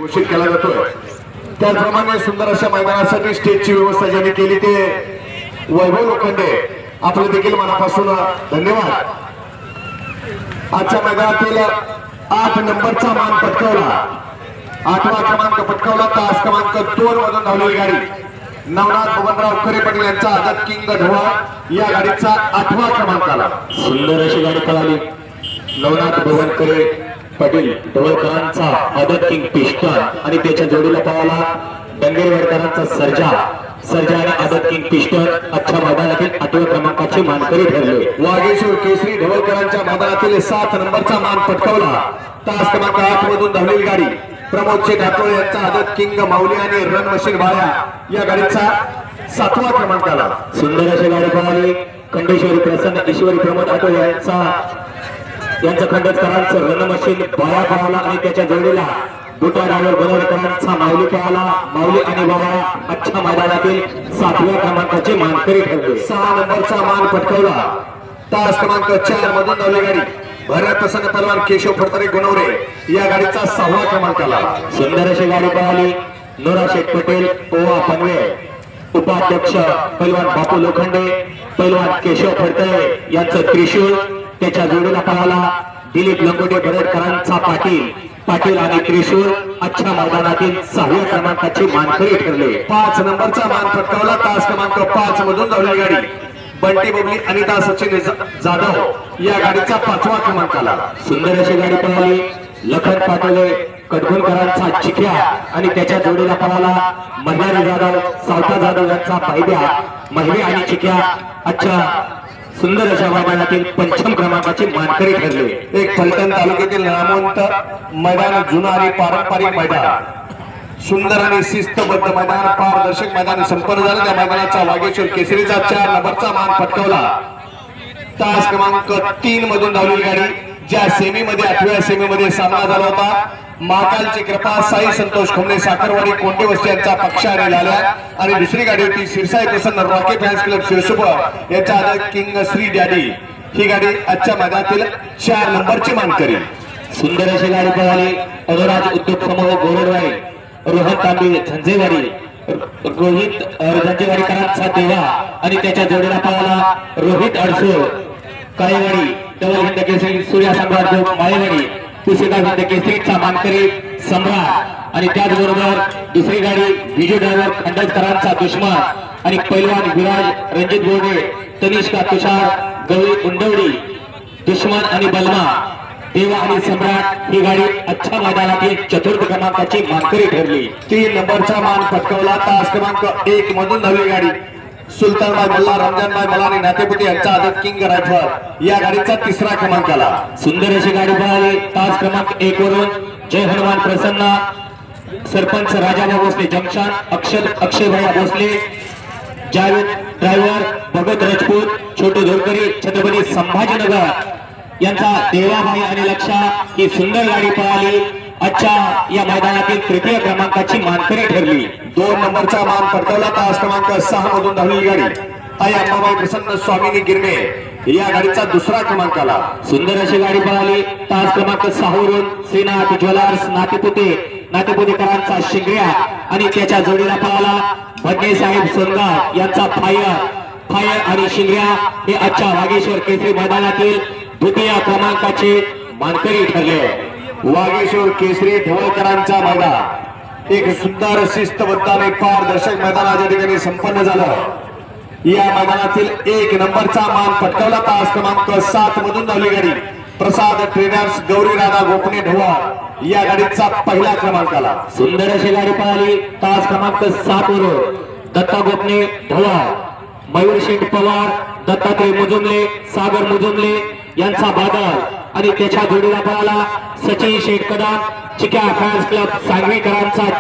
घोषित केला जातोय। त्याचप्रमाणे सुंदर अशा मैदानासाठी स्टेजची व्यवस्था ज्यांनी केली ते वैभव लोखंडे, आपले देखील मनापासून धन्यवाद। आजच्या मैदानातील 8 नंबरचा मान पटकावला, 8वा क्रमांक पटकावला तास क्रमांक 2 मधून धावलेली गाडी नवनाथ बबनराव खरे पाटील यांचा आदत किंग ढवळ या गाडीचा 8वा क्रमांक आला। सुंदर अशी गाडी पळाली। नवनाथ बबनराव पाटील ढवळकरांचा आदत किंग पिस्टन आणि त्याच्या जोडीला पळाला डंगेरवाडकरांचा सर्जा आणि आदत किंग पिस्टन आजच्या मैदानातील 8व्या क्रमांकाचे मानकरी ठरले। वागेश्वर केसरी ढवळकरांच्या मैदानातील 7 नंबरचा मान पटकावला, तास क्रमांक 8 मधून धावलेली गाडी प्रमोद शेठ आठवले यांचा आदत किंग माऊली आणि रन मशीन बाळ्या या गाडीचा 7वा क्रमांक आला। सुंदर अशी गाडी पळाली। खंडेश्वरी प्रसन्न ईश्वरी प्रमोद आठवले यांचा खंडेकरांचं रन मशीन बाळा पळाला आणि त्याच्या जोडीला बुटा ड्रायव्हर बनवडकरांचा माऊली पळाला। माऊली आणि बाळा आजच्या मैदानातील 7व्या क्रमांकाचे मानकरी ठरले। 6 नंबरचा मान पटकावला, तास क्रमांक 4 मधून धावलेली गाडी भरत प्रसन्न पहलवान केशव फडतरे गुणवरे या गाडीचा 6वा क्रमांक आला। सुंदर अशी गाडी पळाली। नोरा शेठ पटेल ओवा पनवे उपाध्यक्ष पैलवान बापू लोखंडे पैलवान केशव फडतरे यांचं त्रिशूल, त्याच्या जोडीला पळाला दिलीप लंगोटे भरतकरांचा पाटील आणि त्रिशूल आजच्या मैदानातील 6व्या क्रमांकाचे मानकरी ठरले। 5 नंबरचा मान पटकावला, तास क्रमांक 5 मधून धावलेली गाडी बंटी बबली अनिता सचिन जाधव या गाडीचा 5वा क्रमांक आला। सुंदर अशी गाडी पळाली। लखन पाटोले कडकोलकरांचा चिख्या आणि त्याच्या जोडीला पळाला मल्हारी जाधव सावता जाधव यांचा पायद्या महिवे आणि चिख्या आजच्या सुंदर अशा मैदानातील 5म क्रमांकाचे मानकरी ठरले। एक फलटण तालुक्यातील नामवंत मैदान, जुना आणि पारंपरिक मैदान, सुंदर आणि शिस्तबद्ध मैदान, पारदर्शक मैदान संपन्न झालं। त्या मैदानाचा वागेश्वर केसरीचा 4 नंबरचा मान पटकावला, तास क्रमांक 3 मधून धावलेली गाडी ज्या सेमीमध्ये 8व्या सेमीमध्ये सामना झाला होता महाकालची कृपा साई संतोष खोमणे साखरवाडी कोंडे वस्ती यांचा पक्ष आणि लाल्या आणि दुसरी गाडी होती शिरसाई प्रसन्न रॉकी फॅन्स क्लब शिरसुपर यांचा आदत किंग श्री डॅडी ही गाडी आजच्या मैदानातील 4 नंबरची मानकरी। सुंदर अशी गाडी पळाली। अनुराज उद्योग समूह गोरडवाडी रोहन तांबे झंझेवाडी रोहित झंझेवाडीकरांचा देवा आणि त्याच्या जोडीला पळाला रोहित अडसूळ काळेवाडी डबल हिंद केसरी सूर्या सम्राट माळेवाडी पुसेगाव हिंद केसरीचा मानकरी सम्राट आणि त्याचबरोबर दुसरी गाडी विजय ड्रायव्हर खंडकरांचा दुश्मन आणि पैलवान विराज रणजित बोर्डे तनिष्का तुषार गवळी उंडवडी दुश्मन आणि बलमा देवा आणि सम्राट ही गाडी आजच्या मैदानातील 4th क्रमांकाची मानकरी ठरली। 3 नंबरचा मान पटकावला, तास क्रमांक 1 मधून धावलेली गाडी सुलतानबाई मल्ला रमजानबाई मल्ला आणि नातेपुते यांचा आदत किंग रायफल या गाडीचा 3रा क्रमांक आला। सुंदर अशी गाडी पळाली। तास क्रमांक 1 वरून जय हनुमान प्रसन्न सरपंच राजाभाई भोसले जंक्शन अक्षय भैया भोसले जावेद ड्रायव्हर भगत राजपूत छोटे धोरकरी छत्रपती संभाजीनगर यांचा देवाभाई आणि लक्षा ही सुंदर गाडी पळाली। आजच्या या मैदानातील 3य क्रमांकाची मानकरी ठरली। 2 नंबरचा मान पटकावला, तास क्रमांक 6 मधून धावलेली गाडी आई अंबाबाई प्रसन्न स्वामिनी गिरणे या गाडीचा 2रा क्रमांक आला। सुंदर अशी गाडी पळाली। तास क्रमांक 6 वरून श्रीनाथ ज्वेलर्स नातेपुतेकरांचा शिंगऱ्या आणि त्याच्या जोडीला पळाला भटणे साहेब सोनगाव यांचा फायर आणि शिंगऱ्या हे आजच्या वागेश्वर केसरी मैदानातील 2य क्रमांकाचे मानकरी ठरले। वागेश्वर केसरी ढवळकरांचा मैदान एक सुंदर शिस्तबद्ध आणि पारदर्शक मैदान आज या ठिकाणी संपन्न झालं। या मैदानातील 1 नंबरचा मान पटकावला, तास क्रमांक 7 मधून धावलेली गाडी प्रसाद ट्रेडर्स गौरी राधा गोपणे ढवळ या गाडीचा 1ला क्रमांक आला। सुंदर अशी गाडी पळाली। तास क्रमांक 7 वरून दत्ता गोपणे ढवळ मयूर शेठ पवार दत्तात्रय मुजुमले सागर मुजुमले यांचा बादल आणि त्याच्या जोडीला पळाला सचिन शेठ कदम चिक्या फॅन्स क्लब सांगवीकरांचा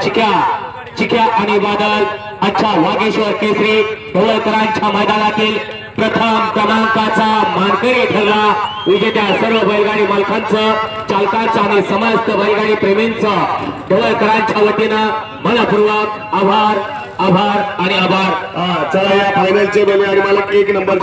चिक्या आणि बादल आजच्या वागेश्वर केसरी ढवळकरांच्या मैदानातील 1म क्रमांकाचा मानकरी ठरला। विजेत्या सर्व बैलगाडी मालकांचं चालकांचं आणि समस्त बैलगाडी प्रेमींचं ढवळकरांच्या वतीनं मनपूर्वक आभार आणि आभार। चला या फायनलचे बैलगाडी मालक 1 नंबर